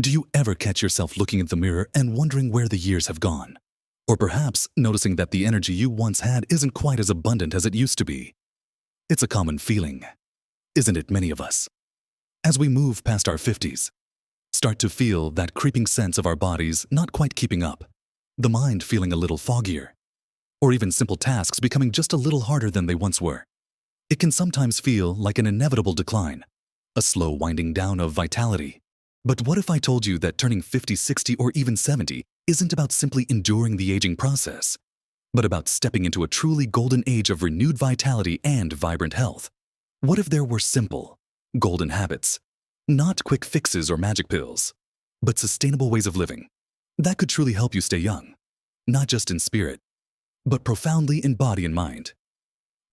Do you ever catch yourself looking at the mirror and wondering where the years have gone? Or perhaps noticing that the energy you once had isn't quite as abundant as it used to be? It's a common feeling, isn't it, many of us? As we move past our 50s, start to feel that creeping sense of our bodies not quite keeping up, the mind feeling a little foggier, or even simple tasks becoming just a little harder than they once were. It can sometimes feel like an inevitable decline, a slow winding down of vitality. But what if I told you that turning 50, 60, or even 70 isn't about simply enduring the aging process, but about stepping into a truly golden age of renewed vitality and vibrant health? What if there were simple, golden habits, not quick fixes or magic pills, but sustainable ways of living that could truly help you stay young, not just in spirit, but profoundly in body and mind?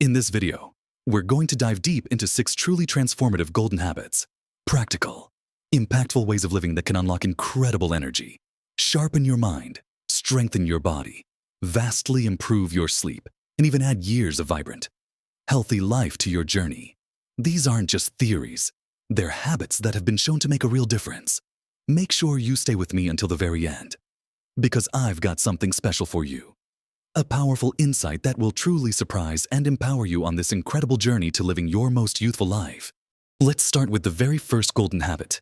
In this video, we're going to dive deep into 6 truly transformative golden habits, practical, impactful ways of living that can unlock incredible energy, sharpen your mind, strengthen your body, vastly improve your sleep, and even add years of vibrant, healthy life to your journey. These aren't just theories, they're habits that have been shown to make a real difference. Make sure you stay with me until the very end, because I've got something special for you. A powerful insight that will truly surprise and empower you on this incredible journey to living your most youthful life. Let's start with the very first golden habit.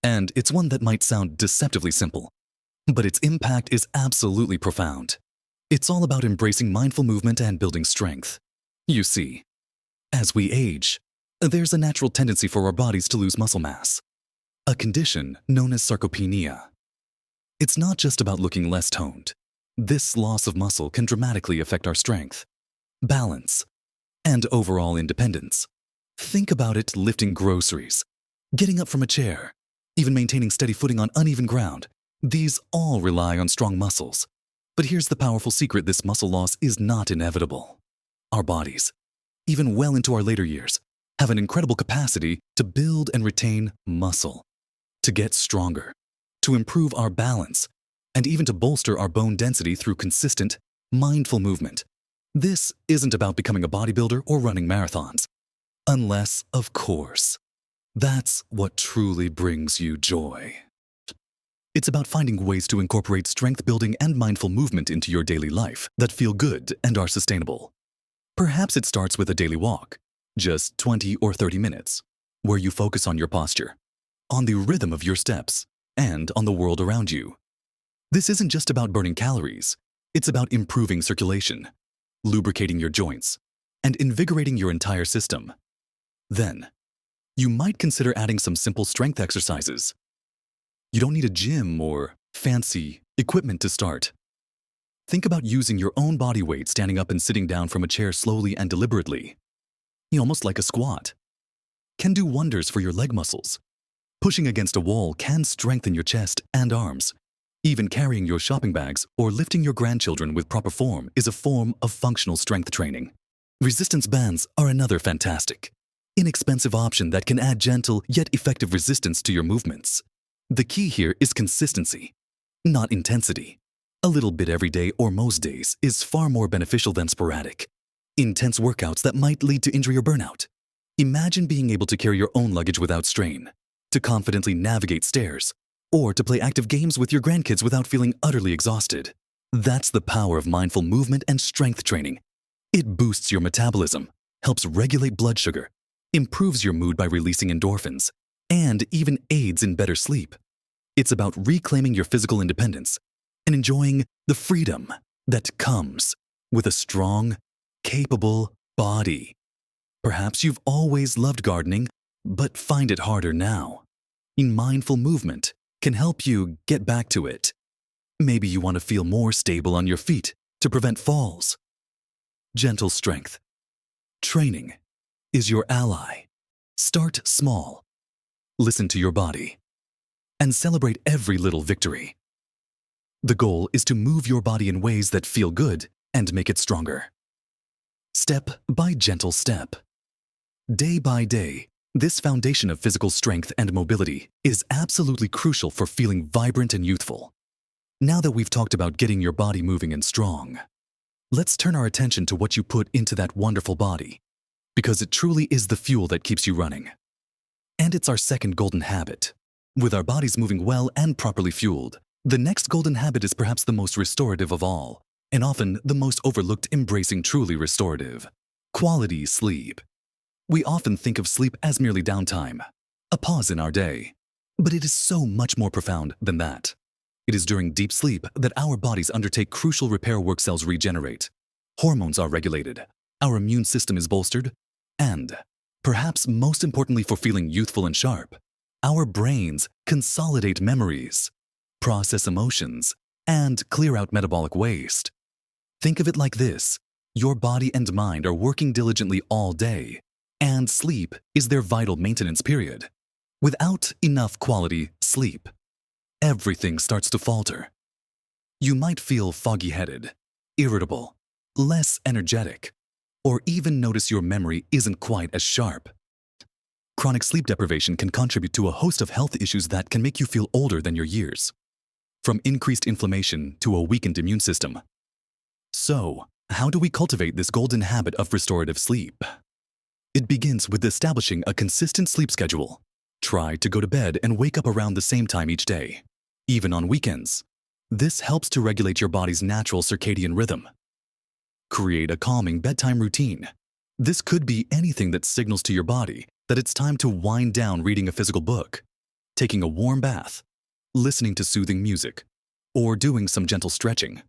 And it's one that might sound deceptively simple, but its impact is absolutely profound. It's all about embracing mindful movement and building strength. You see, as we age, there's a natural tendency for our bodies to lose muscle mass, a condition known as sarcopenia. It's not just about looking less toned. This loss of muscle can dramatically affect our strength, balance, and overall independence. Think about it lifting groceries, getting up from a chair, even maintaining steady footing on uneven ground. These all rely on strong muscles. But here's the powerful secret: this muscle loss is not inevitable. Our bodies, even well into our later years, have an incredible capacity to build and retain muscle, to get stronger, to improve our balance, and even to bolster our bone density through consistent, mindful movement. This isn't about becoming a bodybuilder or running marathons. Unless, of course, that's what truly brings you joy. It's about finding ways to incorporate strength building and mindful movement into your daily life that feel good and are sustainable. Perhaps it starts with a daily walk, just 20 or 30 minutes, where you focus on your posture, on the rhythm of your steps, and on the world around you. This isn't just about burning calories. It's about improving circulation, lubricating your joints, and invigorating your entire system. Then, you might consider adding some simple strength exercises. You don't need a gym or fancy equipment to start. Think about using your own body weight standing up and sitting down from a chair slowly and deliberately. Almost like a squat. Can do wonders for your leg muscles. Pushing against a wall can strengthen your chest and arms. Even carrying your shopping bags or lifting your grandchildren with proper form is a form of functional strength training. Resistance bands are another fantastic, inexpensive option that can add gentle yet effective resistance to your movements. The key here is consistency, not intensity. A little bit every day or most days is far more beneficial than sporadic, intense workouts that might lead to injury or burnout. Imagine being able to carry your own luggage without strain, to confidently navigate stairs, or to play active games with your grandkids without feeling utterly exhausted. That's the power of mindful movement and strength training. It boosts your metabolism, helps regulate blood sugar, improves your mood by releasing endorphins, and even aids in better sleep. It's about reclaiming your physical independence and enjoying the freedom that comes with a strong, capable body. Perhaps you've always loved gardening, but find it harder now. Mindful movement can help you get back to it. Maybe you want to feel more stable on your feet to prevent falls. Gentle strength training is your ally. Start small. Listen to your body and celebrate every little victory. The goal is to move your body in ways that feel good and make it stronger. Step by gentle step. Day by day, this foundation of physical strength and mobility is absolutely crucial for feeling vibrant and youthful. Now that we've talked about getting your body moving and strong, let's turn our attention to what you put into that wonderful body, because it truly is the fuel that keeps you running. And it's our second golden habit, With our bodies moving well and properly fueled, the next golden habit is perhaps the most restorative of all, and often the most overlooked, embracing truly restorative: quality sleep. We often think of sleep as merely downtime, a pause in our day. But it is so much more profound than that. It is during deep sleep that our bodies undertake crucial repair work. Cells regenerate, hormones are regulated, our immune system is bolstered, and, perhaps most importantly for feeling youthful and sharp, our brains consolidate memories, process emotions, and clear out metabolic waste. Think of it like this: your body and mind are working diligently all day, and sleep is their vital maintenance period. Without enough quality sleep, everything starts to falter. You might feel foggy-headed, irritable, less energetic, or even notice your memory isn't quite as sharp. Chronic sleep deprivation can contribute to a host of health issues that can make you feel older than your years, from increased inflammation to a weakened immune system. So, how do we cultivate this golden habit of restorative sleep? It begins with establishing a consistent sleep schedule. Try to go to bed and wake up around the same time each day, even on weekends. This helps to regulate your body's natural circadian rhythm. Create a calming bedtime routine. This could be anything that signals to your body that it's time to wind down, reading a physical book, taking a warm bath, listening to soothing music, or doing some gentle stretching.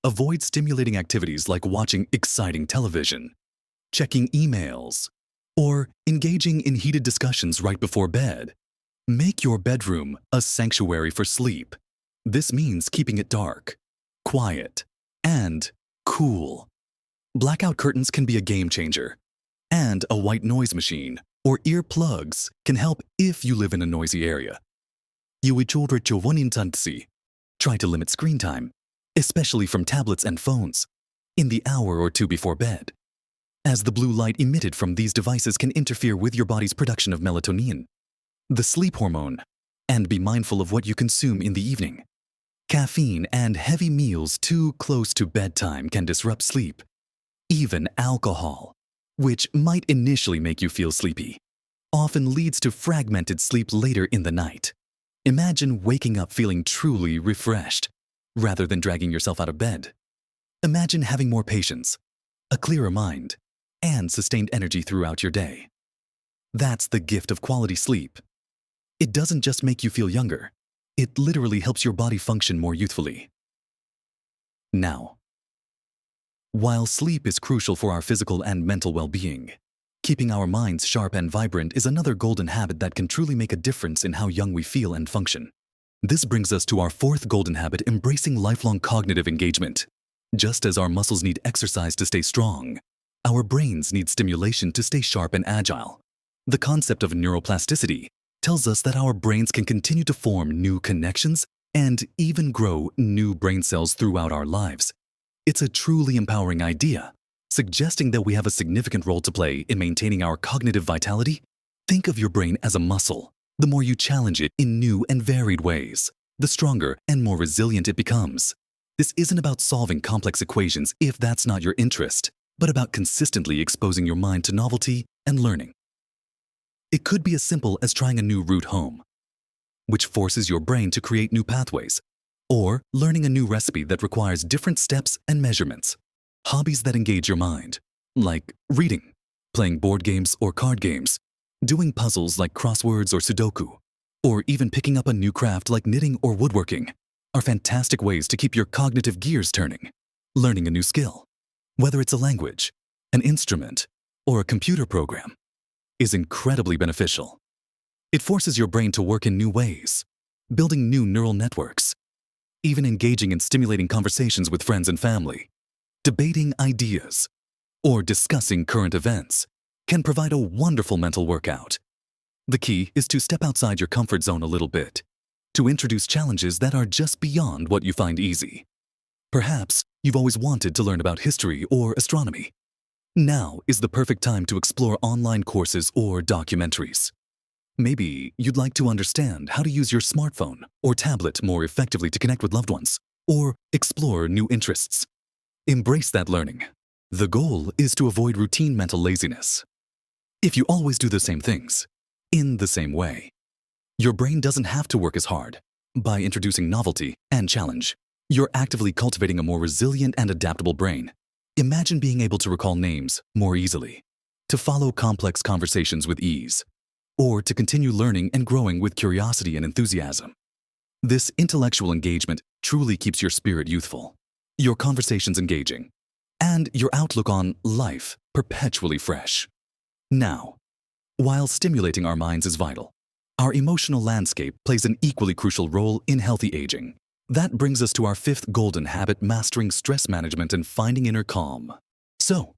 Avoid stimulating activities like watching exciting television, checking emails, or engaging in heated discussions right before bed. Make your bedroom a sanctuary for sleep. This means keeping it dark, quiet, and cool. Blackout curtains can be a game changer, and a white noise machine or earplugs can help if you live in a noisy area. Try to limit screen time, especially from tablets and phones, in the hour or two before bed, as the blue light emitted from these devices can interfere with your body's production of melatonin, the sleep hormone. And be mindful of what you consume in the evening. Caffeine and heavy meals too close to bedtime can disrupt sleep. Even alcohol, which might initially make you feel sleepy, often leads to fragmented sleep later in the night. Imagine waking up feeling truly refreshed, rather than dragging yourself out of bed. Imagine having more patience, a clearer mind, and sustained energy throughout your day. That's the gift of quality sleep. It doesn't just make you feel younger, it literally helps your body function more youthfully. Now, while sleep is crucial for our physical and mental well-being, keeping our minds sharp and vibrant is another golden habit that can truly make a difference in how young we feel and function. This brings us to our fourth golden habit: embracing lifelong cognitive engagement. Just as our muscles need exercise to stay strong, our brains need stimulation to stay sharp and agile. The concept of neuroplasticity tells us that our brains can continue to form new connections and even grow new brain cells throughout our lives. It's a truly empowering idea, suggesting that we have a significant role to play in maintaining our cognitive vitality. Think of your brain as a muscle. The more you challenge it in new and varied ways, the stronger and more resilient it becomes. This isn't about solving complex equations if that's not your interest, but about consistently exposing your mind to novelty and learning. It could be as simple as trying a new route home, which forces your brain to create new pathways, or learning a new recipe that requires different steps and measurements. Hobbies that engage your mind, like reading, playing board games or card games, doing puzzles like crosswords or Sudoku, or even picking up a new craft like knitting or woodworking, are fantastic ways to keep your cognitive gears turning. Learning a new skill, whether it's a language, an instrument, or a computer program, is incredibly beneficial. It forces your brain to work in new ways, building new neural networks. Even engaging in stimulating conversations with friends and family, debating ideas, or discussing current events can provide a wonderful mental workout. The key is to step outside your comfort zone a little bit, to introduce challenges that are just beyond what you find easy. Perhaps you've always wanted to learn about history or astronomy. Now is the perfect time to explore online courses or documentaries. Maybe you'd like to understand how to use your smartphone or tablet more effectively to connect with loved ones, or explore new interests. Embrace that learning. The goal is to avoid routine mental laziness. If you always do the same things, in the same way, Your brain doesn't have to work as hard. By introducing novelty and challenge, you're actively cultivating a more resilient and adaptable brain. Imagine being able to recall names more easily, to follow complex conversations with ease, or to continue learning and growing with curiosity and enthusiasm. This intellectual engagement truly keeps your spirit youthful, your conversations engaging, and your outlook on life perpetually fresh. Now, while stimulating our minds is vital, our emotional landscape plays an equally crucial role in healthy aging. That brings us to our fifth golden habit: mastering stress management and finding inner calm. So,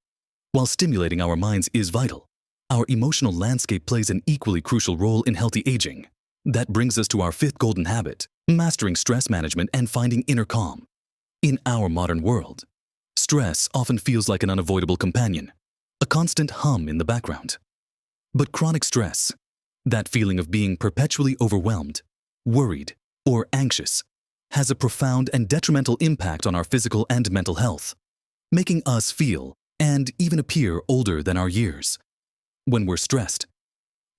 while stimulating our minds is vital, our emotional landscape plays an equally crucial role in healthy aging. That brings us to our fifth golden habit: mastering stress management and finding inner calm. In our modern world, stress often feels like an unavoidable companion, a constant hum in the background. But chronic stress, that feeling of being perpetually overwhelmed, worried, or anxious, has a profound and detrimental impact on our physical and mental health, making us feel and even appear older than our years. When we're stressed,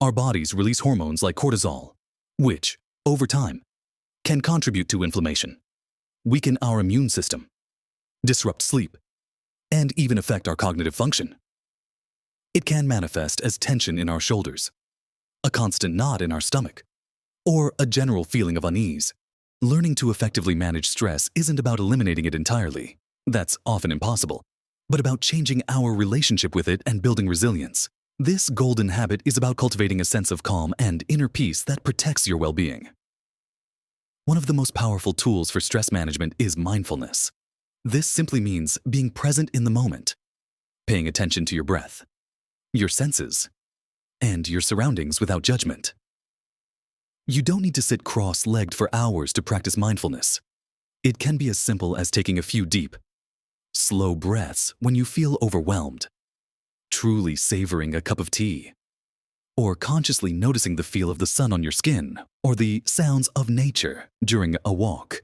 our bodies release hormones like cortisol, which, over time, can contribute to inflammation, weaken our immune system, disrupt sleep, and even affect our cognitive function. It can manifest as tension in our shoulders, a constant knot in our stomach, or a general feeling of unease. Learning to effectively manage stress isn't about eliminating it entirely. That's often impossible, but about changing our relationship with it and building resilience. This golden habit is about cultivating a sense of calm and inner peace that protects your well-being. One of the most powerful tools for stress management is mindfulness. This simply means being present in the moment, paying attention to your breath, your senses, and your surroundings without judgment. You don't need to sit cross-legged for hours to practice mindfulness. It can be as simple as taking a few deep, slow breaths when you feel overwhelmed, truly savoring a cup of tea, or consciously noticing the feel of the sun on your skin or the sounds of nature during a walk.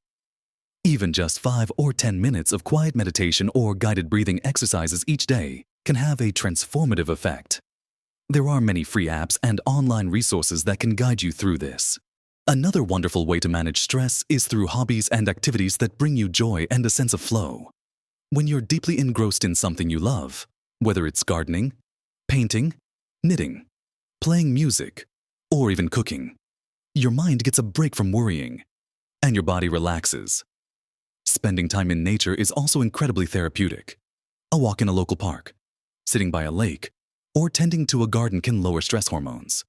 Even just 5 or 10 minutes of quiet meditation or guided breathing exercises each day can have a transformative effect. There are many free apps and online resources that can guide you through this. Another wonderful way to manage stress is through hobbies and activities that bring you joy and a sense of flow. When you're deeply engrossed in something you love, whether it's gardening, painting, knitting, playing music, or even cooking, your mind gets a break from worrying, and your body relaxes. Spending time in nature is also incredibly therapeutic. A walk in a local park, sitting by a lake, or tending to a garden can lower stress hormones,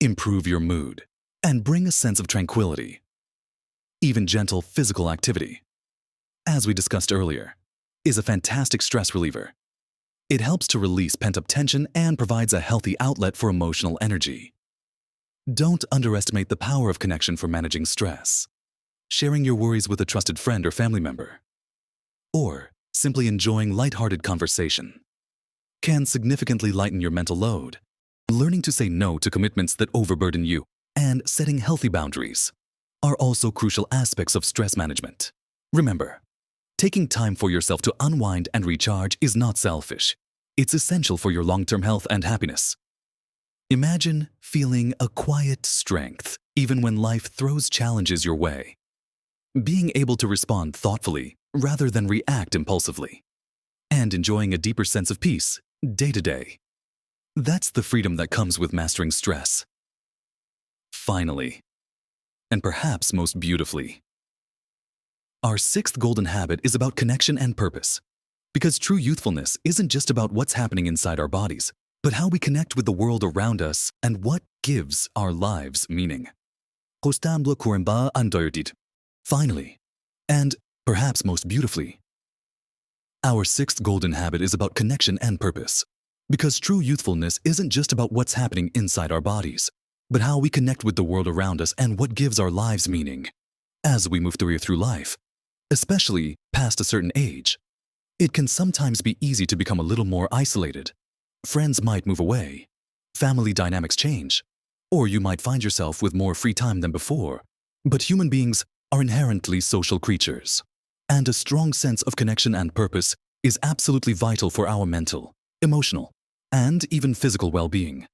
improve your mood, and bring a sense of tranquility. Even gentle physical activity, as we discussed earlier, is a fantastic stress reliever. It helps to release pent-up tension and provides a healthy outlet for emotional energy. Don't underestimate the power of connection for managing stress. Sharing your worries with a trusted friend or family member, or simply enjoying lighthearted conversation, can significantly lighten your mental load. Learning to say no to commitments that overburden you and setting healthy boundaries are also crucial aspects of stress management. Remember, taking time for yourself to unwind and recharge is not selfish. It's essential for your long-term health and happiness. Imagine feeling a quiet strength even when life throws challenges your way. Being able to respond thoughtfully rather than react impulsively, and enjoying a deeper sense of peace day to day. That's the freedom that comes with mastering stress. Finally, and perhaps most beautifully, our sixth golden habit is about connection and purpose. Because true youthfulness isn't just about what's happening inside our bodies, but how we connect with the world around us and what gives our lives meaning. Finally, and perhaps most beautifully, our sixth golden habit is about connection and purpose. Because true youthfulness isn't just about what's happening inside our bodies, but how we connect with the world around us and what gives our lives meaning. As we move through life, especially past a certain age, it can sometimes be easy to become a little more isolated. Friends might move away, family dynamics change, or you might find yourself with more free time than before. But human beings are inherently social creatures, and a strong sense of connection and purpose is absolutely vital for our mental, emotional, and even physical well-being.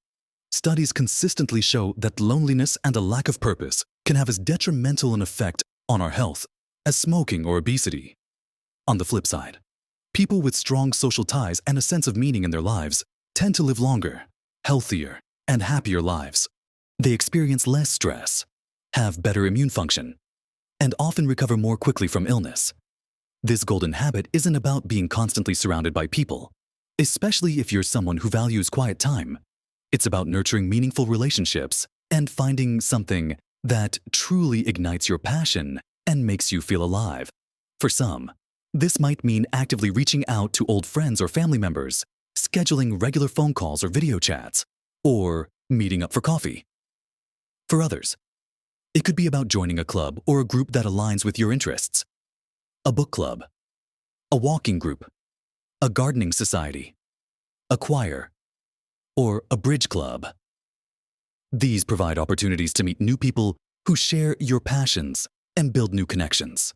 Studies consistently show that loneliness and a lack of purpose can have as detrimental an effect on our health as smoking or obesity. On the flip side, people with strong social ties and a sense of meaning in their lives tend to live longer, healthier, and happier lives. They experience less stress, have better immune function, and often recover more quickly from illness. This golden habit isn't about being constantly surrounded by people, especially if you're someone who values quiet time. It's about nurturing meaningful relationships and finding something that truly ignites your passion and makes you feel alive. For some, this might mean actively reaching out to old friends or family members, scheduling regular phone calls or video chats, or meeting up for coffee. For others, it could be about joining a club or a group that aligns with your interests. A book club, a walking group, a gardening society, a choir, or a bridge club. These provide opportunities to meet new people who share your passions and build new connections.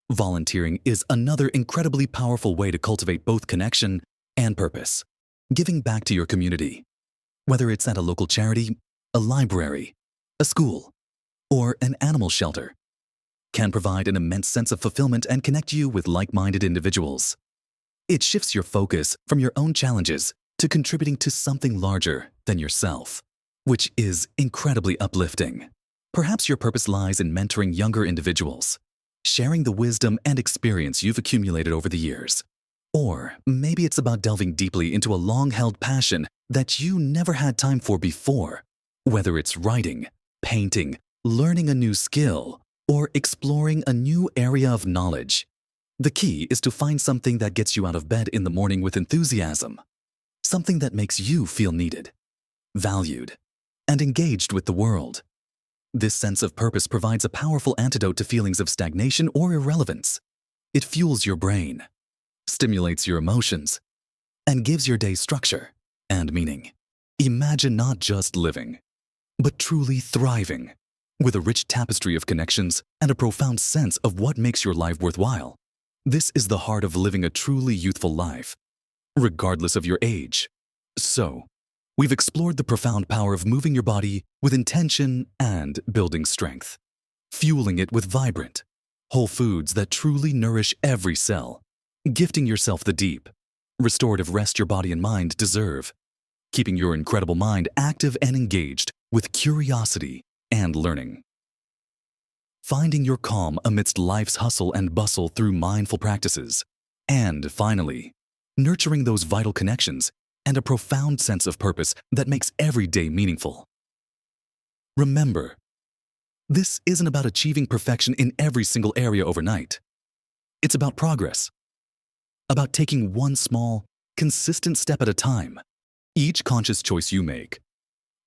Volunteering is another incredibly powerful way to cultivate both connection and purpose. Giving back to your community, whether it's at a local charity, a library, a school, or an animal shelter, can provide an immense sense of fulfillment and connect you with like-minded individuals. It shifts your focus from your own challenges to contributing to something larger than yourself, which is incredibly uplifting. Perhaps your purpose lies in mentoring younger individuals, sharing the wisdom and experience you've accumulated over the years. Or maybe it's about delving deeply into a long-held passion that you never had time for before, whether it's writing, painting, learning a new skill, or exploring a new area of knowledge. The key is to find something that gets you out of bed in the morning with enthusiasm, something that makes you feel needed, valued, and engaged with the world. This sense of purpose provides a powerful antidote to feelings of stagnation or irrelevance. It fuels your brain, stimulates your emotions, and gives your day structure and meaning. Imagine not just living, but truly thriving, with a rich tapestry of connections and a profound sense of what makes your life worthwhile. This is the heart of living a truly youthful life, regardless of your age. So, we've explored the profound power of moving your body with intention and building strength, fueling it with vibrant, whole foods that truly nourish every cell, gifting yourself the deep, restorative rest your body and mind deserve, keeping your incredible mind active and engaged with curiosity and learning. Finding your calm amidst life's hustle and bustle through mindful practices, and finally, nurturing those vital connections and a profound sense of purpose that makes every day meaningful. Remember, this isn't about achieving perfection in every single area overnight. It's about progress, about taking one small, consistent step at a time. Each conscious choice you make,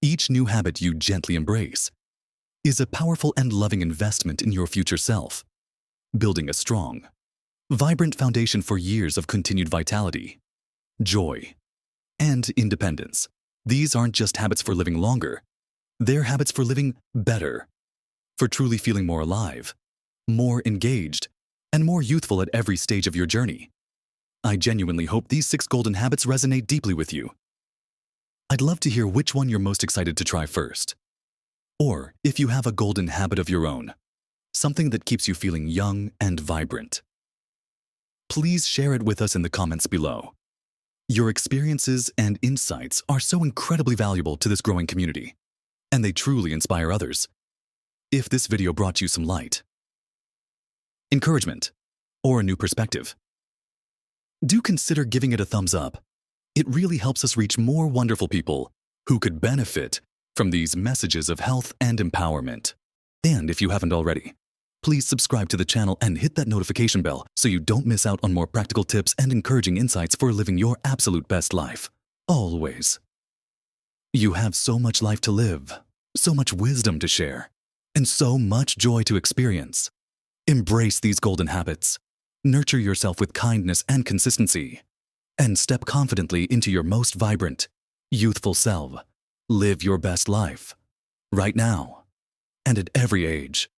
each new habit you gently embrace, is a powerful and loving investment in your future self, building a strong, vibrant foundation for years of continued vitality, joy, and independence. These aren't just habits for living longer, they're habits for living better, for truly feeling more alive, more engaged, and more youthful at every stage of your journey. I genuinely hope these 6 golden habits resonate deeply with you. I'd love to hear which one you're most excited to try first. Or if you have a golden habit of your own, something that keeps you feeling young and vibrant. Please share it with us in the comments below. Your experiences and insights are so incredibly valuable to this growing community, and they truly inspire others. If this video brought you some light, encouragement, or a new perspective, do consider giving it a thumbs up. It really helps us reach more wonderful people who could benefit from these messages of health and empowerment. And if you haven't already, please subscribe to the channel and hit that notification bell so you don't miss out on more practical tips and encouraging insights for living your absolute best life. Always. You have so much life to live, so much wisdom to share, and so much joy to experience. Embrace these golden habits, nurture yourself with kindness and consistency, and step confidently into your most vibrant, youthful self. Live your best life, right now, and at every age.